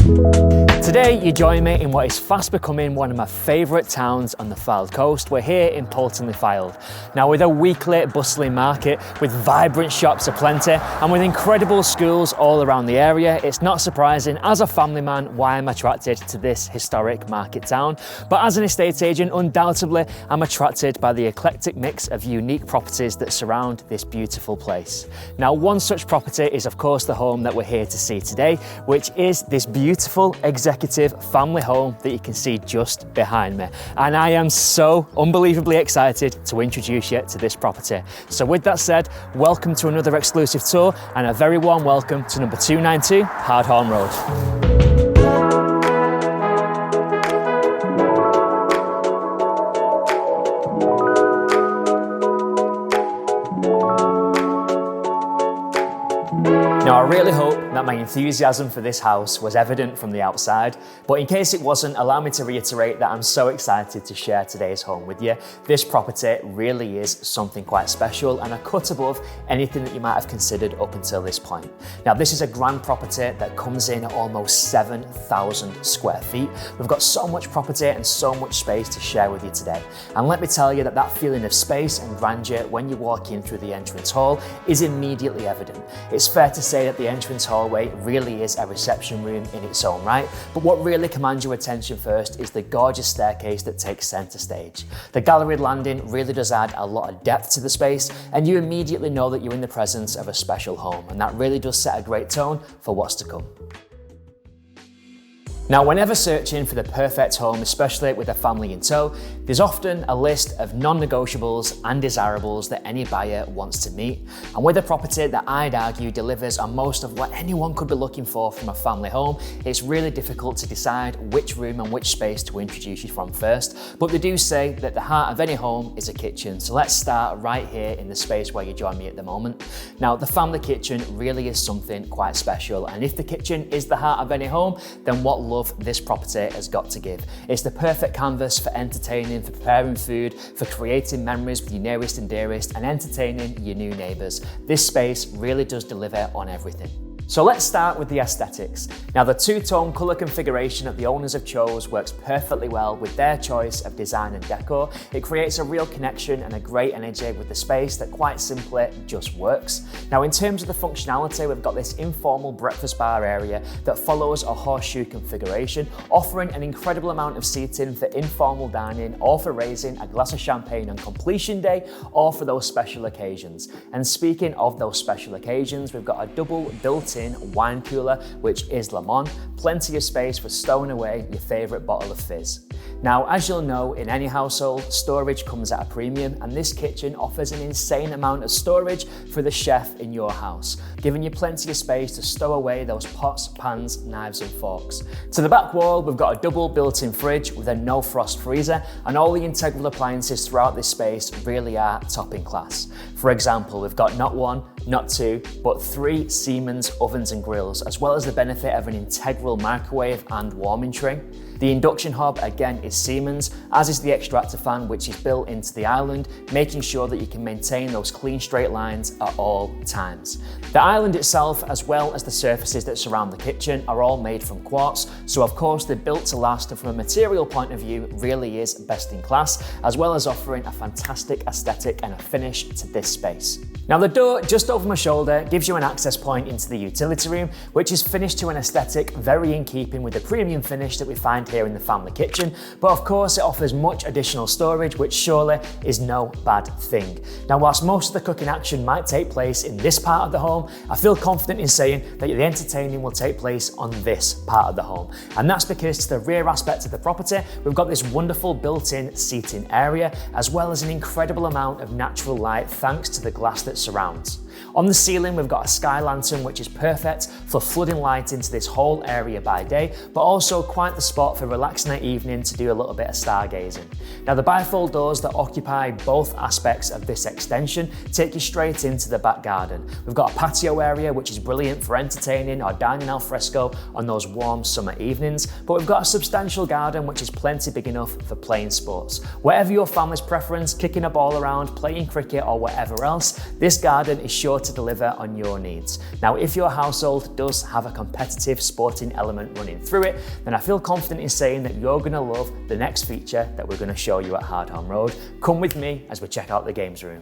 Today you join me in what is fast becoming one of my favourite towns on the Fylde coast. We're here in Poulton-le-Fylde. Now, with a weekly bustling market, with vibrant shops aplenty and with incredible schools all around the area, it's not surprising as a family man why I'm attracted to this historic market town. But as an estate agent, undoubtedly I'm attracted by the eclectic mix of unique properties that surround this beautiful place. Now, one such property is of course the home that we're here to see today, which is this beautiful executive family home that you can see just behind me. And I am so unbelievably excited to introduce you to this property. So with that said, welcome to another exclusive tour and a very warm welcome to number 292 Hardhorn Road. Now, I really hope that my enthusiasm for this house was evident from the outside, but in case it wasn't, allow me to reiterate that I'm so excited to share today's home with you. This property really is something quite special and a cut above anything that you might have considered up until this point. Now, this is a grand property that comes in at almost 7,000 square feet. We've got so much property and so much space to share with you today. And let me tell you that that feeling of space and grandeur when you walk in through the entrance hall is immediately evident. It's fair to say that the entrance hallway really is a reception room in its own right, but what really commands your attention first is the gorgeous staircase that takes centre stage. The galleried landing really does add a lot of depth to the space, and you immediately know that you're in the presence of a special home, and that really does set a great tone for what's to come. Now, whenever searching for the perfect home, especially with a family in tow, there's often a list of non-negotiables and desirables that any buyer wants to meet. And with a property that I'd argue delivers on most of what anyone could be looking for from a family home, it's really difficult to decide which room and which space to introduce you from first. But they do say that the heart of any home is a kitchen. So let's start right here in the space where you join me at the moment. Now, the family kitchen really is something quite special. And if the kitchen is the heart of any home, then what love this property has got to give. It's the perfect canvas for entertaining, for preparing food, for creating memories with your nearest and dearest, and entertaining your new neighbours. This space really does deliver on everything. So let's start with the aesthetics. Now, the two-tone colour configuration that the owners have chose works perfectly well with their choice of design and decor. It creates a real connection and a great energy with the space that quite simply just works. Now, in terms of the functionality, we've got this informal breakfast bar area that follows a horseshoe configuration, offering an incredible amount of seating for informal dining or for raising a glass of champagne on completion day or for those special occasions. And speaking of those special occasions, we've got a double built-in wine cooler, which is lemon, plenty of space for stowing away your favourite bottle of fizz. Now, as you'll know, in any household, storage comes at a premium, and this kitchen offers an insane amount of storage for the chef in your house, giving you plenty of space to stow away those pots, pans, knives and forks. To the back wall, we've got a double built-in fridge with a no-frost freezer, and all the integral appliances throughout this space really are top in class. For example, we've got not one, not two, but 3 Siemens ovens and grills, as well as the benefit of an integral microwave and warming tray. The induction hob again is Siemens, as is the extractor fan, which is built into the island, making sure that you can maintain those clean straight lines at all times. The island itself, as well as the surfaces that surround the kitchen, are all made from quartz, so of course they're built to last, and from a material point of view really is best in class, as well as offering a fantastic aesthetic and a finish to this space. Now, the door just over my shoulder gives you an access point into the utility room, which is finished to an aesthetic very in keeping with the premium finish that we find here in the family kitchen, but of course it offers much additional storage, which surely is no bad thing. Now, whilst most of the cooking action might take place in this part of the home, I feel confident in saying that the entertaining will take place on this part of the home, and that's because to the rear aspect of the property, we've got this wonderful built-in seating area, as well as an incredible amount of natural light thanks to the glass that surrounds. On the ceiling, we've got a sky lantern, which is perfect for flooding light into this whole area by day, but also quite the spot for relaxing at evening to do a little bit of stargazing. Now, the bifold doors that occupy both aspects of this extension take you straight into the back garden. We've got a patio area, which is brilliant for entertaining or dining al fresco on those warm summer evenings, but we've got a substantial garden, which is plenty big enough for playing sports. Whatever your family's preference, kicking a ball around, playing cricket or whatever else, this garden is sure sure to deliver on your needs. Now, if your household does have a competitive sporting element running through it, then I feel confident in saying that you're going to love the next feature that we're going to show you at Hardhorn Road. Come with me as we check out the games room.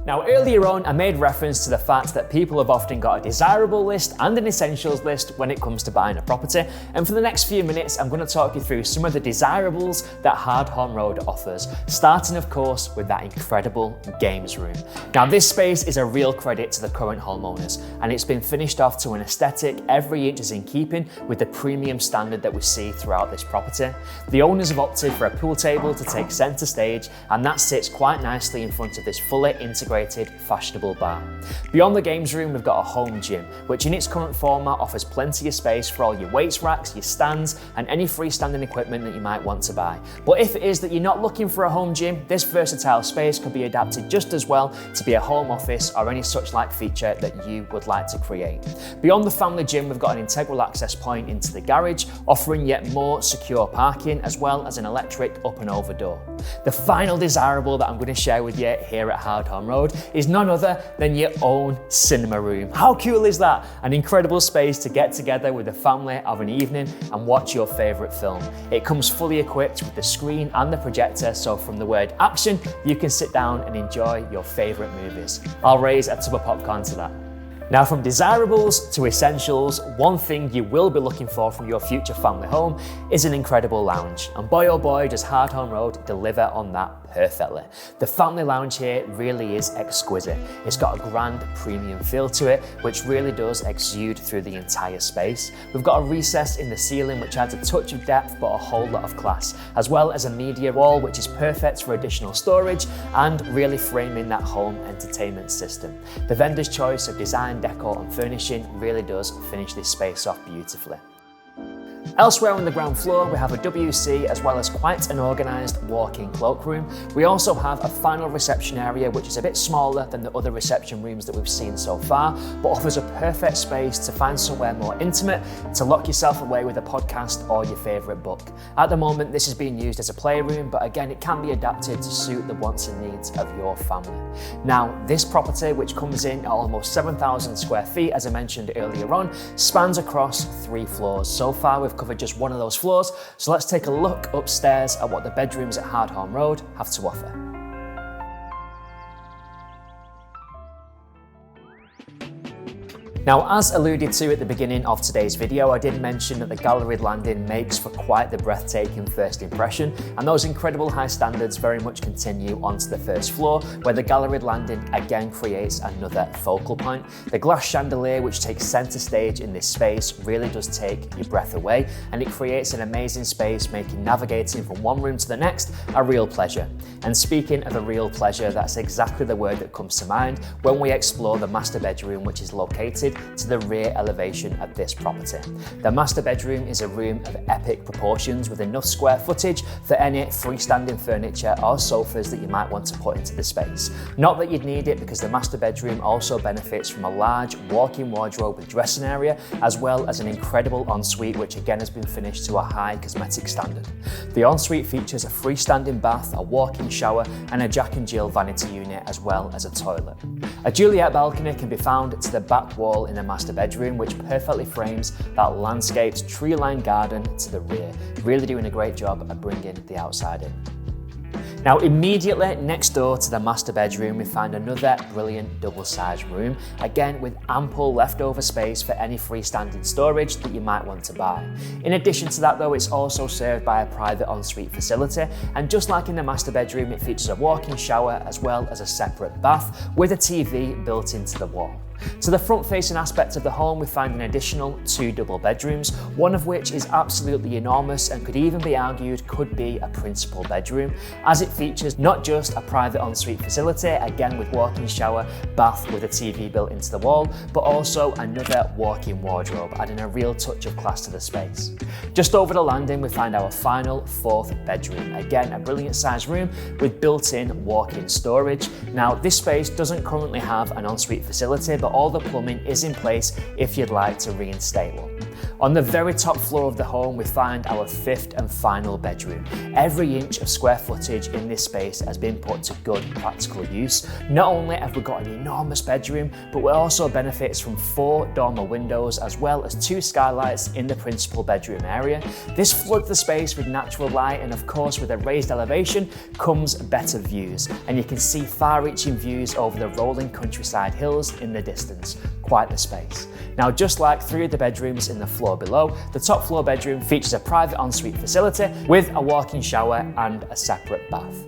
Now, earlier on, I made reference to the fact that people have often got a desirable list and an essentials list when it comes to buying a property. And for the next few minutes, I'm going to talk you through some of the desirables that Hardhorn Road offers, starting, of course, with that incredible games room. Now, this space is a real credit to the current homeowners, and it's been finished off to an aesthetic every inch is in keeping with the premium standard that we see throughout this property. The owners have opted for a pool table to take centre stage, and that sits quite nicely in front of this fully integrated fashionable bar. Beyond the games room, we've got a home gym, which in its current format offers plenty of space for all your weights racks, your stands, and any freestanding equipment that you might want to buy. But if it is that you're not looking for a home gym, this versatile space could be adapted just as well to be a home office or any such like feature that you would like to create. Beyond the family gym, we've got an integral access point into the garage, offering yet more secure parking, as well as an electric up and over door. The final desirable that I'm going to share with you here at Hardhorn Road is none other than your own cinema room. How cool is that? An incredible space to get together with the family of an evening and watch your favourite film. It comes fully equipped with the screen and the projector, so from the word action, you can sit down and enjoy your favourite movies. I'll raise a tub of popcorn to that. Now, from desirables to essentials, one thing you will be looking for from your future family home is an incredible lounge. And boy oh boy, does Hardhorn Road deliver on that perfectly. The family lounge here really is exquisite. It's got a grand premium feel to it, which really does exude through the entire space. We've got a recess in the ceiling which adds a touch of depth but a whole lot of class, as well as a media wall which is perfect for additional storage and really framing that home entertainment system. The vendor's choice of design, decor and furnishing really does finish this space off beautifully. Elsewhere on the ground floor, we have a WC as well as quite an organised walk-in cloakroom. We also have a final reception area which is a bit smaller than the other reception rooms that we've seen so far, but offers a perfect space to find somewhere more intimate, to lock yourself away with a podcast or your favourite book. At the moment, this is being used as a playroom, but again, it can be adapted to suit the wants and needs of your family. Now, this property, which comes in at almost 7,000 square feet, as I mentioned earlier on, spans across 3 floors. So far, we've covered just one of those floors, so let's take a look upstairs at what the bedrooms at Hardhorn Road have to offer. Now, as alluded to at the beginning of today's video, I did mention that the galleried landing makes for quite the breathtaking first impression, and those incredible high standards very much continue onto the first floor, where the galleried landing again creates another focal point. The glass chandelier, which takes centre stage in this space, really does take your breath away, and it creates an amazing space, making navigating from one room to the next a real pleasure. And speaking of a real pleasure, that's exactly the word that comes to mind when we explore the master bedroom, which is located to the rear elevation of this property. The master bedroom is a room of epic proportions with enough square footage for any freestanding furniture or sofas that you might want to put into the space. Not that you'd need it, because the master bedroom also benefits from a large walk-in wardrobe with dressing area, as well as an incredible ensuite which again has been finished to a high cosmetic standard. The ensuite features a freestanding bath, a walk-in shower and a Jack and Jill vanity unit, as well as a toilet. A Juliet balcony can be found to the back wall in the master bedroom, which perfectly frames that landscaped tree-lined garden to the rear, really doing a great job of bringing the outside in. Now, immediately next door to the master bedroom, we find another brilliant double-sized room, again with ample leftover space for any freestanding storage that you might want to buy. In addition to that though, it's also served by a private ensuite facility, and just like in the master bedroom, it features a walk-in shower as well as a separate bath with a TV built into the wall. To the front-facing aspect of the home, we find an additional 2 double bedrooms, one of which is absolutely enormous and could even be argued could be a principal bedroom, as it features not just a private ensuite facility, again with walk-in shower, bath with a TV built into the wall, but also another walk-in wardrobe, adding a real touch of class to the space. Just over the landing, we find our final 4th bedroom, again a brilliant sized room with built-in walk-in storage. Now, this space doesn't currently have an ensuite facility, but all the plumbing is in place if you'd like to reinstate one. On the very top floor of the home, we find our fifth and final bedroom. Every inch of square footage in this space has been put to good practical use. Not only have we got an enormous bedroom, but we also benefits from 4 dormer windows as well as 2 skylights in the principal bedroom area. This floods the space with natural light, and of course with a raised elevation comes better views, and you can see far-reaching views over the rolling countryside hills in the distance. Quite the space. Now, just like 3 of the bedrooms in the floor below, the top floor bedroom features a private ensuite facility with a walk-in shower and a separate bath.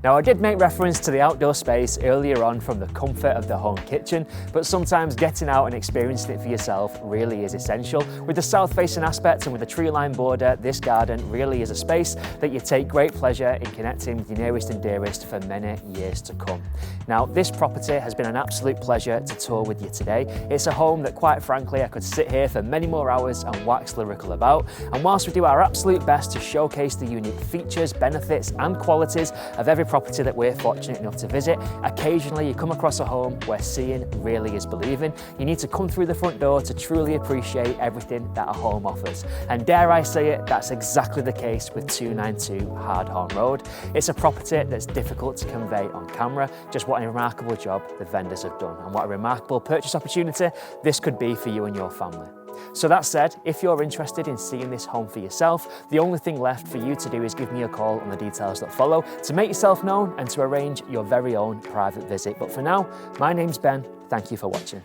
Now, I did make reference to the outdoor space earlier on from the comfort of the home kitchen, but sometimes getting out and experiencing it for yourself really is essential. With the south-facing aspect and with a tree-lined border, this garden really is a space that you take great pleasure in connecting with your nearest and dearest for many years to come. Now, this property has been an absolute pleasure to tour with you today. It's a home that, quite frankly, I could sit here for many more hours and wax lyrical about. And whilst we do our absolute best to showcase the unique features, benefits and qualities of every property that we're fortunate enough to visit, occasionally you come across a home where seeing really is believing. You need to come through the front door to truly appreciate everything that a home offers. And dare I say it, that's exactly the case with 292 Hardhorn Road. It's a property that's difficult to convey on camera. Just what a remarkable job the vendors have done, and what a remarkable purchase opportunity this could be for you and your family. So that said, if you're interested in seeing this home for yourself, the only thing left for you to do is give me a call on the details that follow to make yourself known and to arrange your very own private visit. But for now, my name's Ben. Thank you for watching.